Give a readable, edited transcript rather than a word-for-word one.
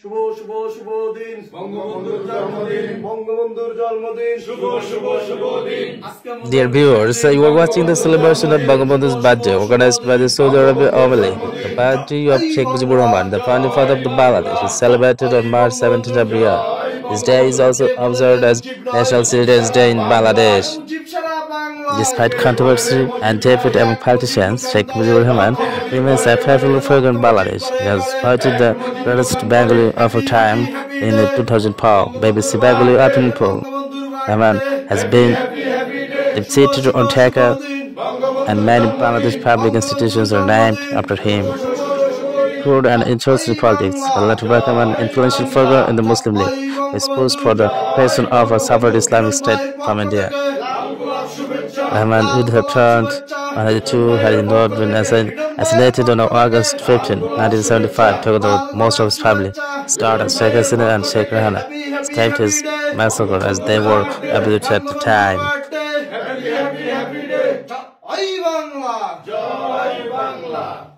শুভ শুভ শুভ দিন বঙ্গবন্ধুর জন্মদিন বঙ্গবন্ধুর জন্মদিন শুভ শুভ শুভ দিন। Dear viewers, you are watching the celebration of Bangabandhu's birthday organized by the Saudi Arabia Awali. The birthday of Sheikh Mujibur Rahman, the founding father of the Bangladesh, is celebrated on March 17th every year. This day is also observed as National Children's Day in Bangladesh. Despite controversy and debate among politicians, Sheikh Mujibur Rahman remains a faithful figure in Bangladesh. He has voted the greatest Bengali of all time in the 2004 BBC Bengali Open Poll. Rahman has been deputy undertaker, and many Bangladesh public institutions are named after him. Proud and interested in politics, the latter became an influential figure in the Muslim League, who is pushed for the creation of a sovereign Islamic state from India. Rahman would have turned 102 had he not been assassinated on August 15, 1975, together with most of his family. Stars Sheikh Hasina and Sheikh Rehana escaped his massacre as they were abducted at the time. Happy day. Jai Bangla.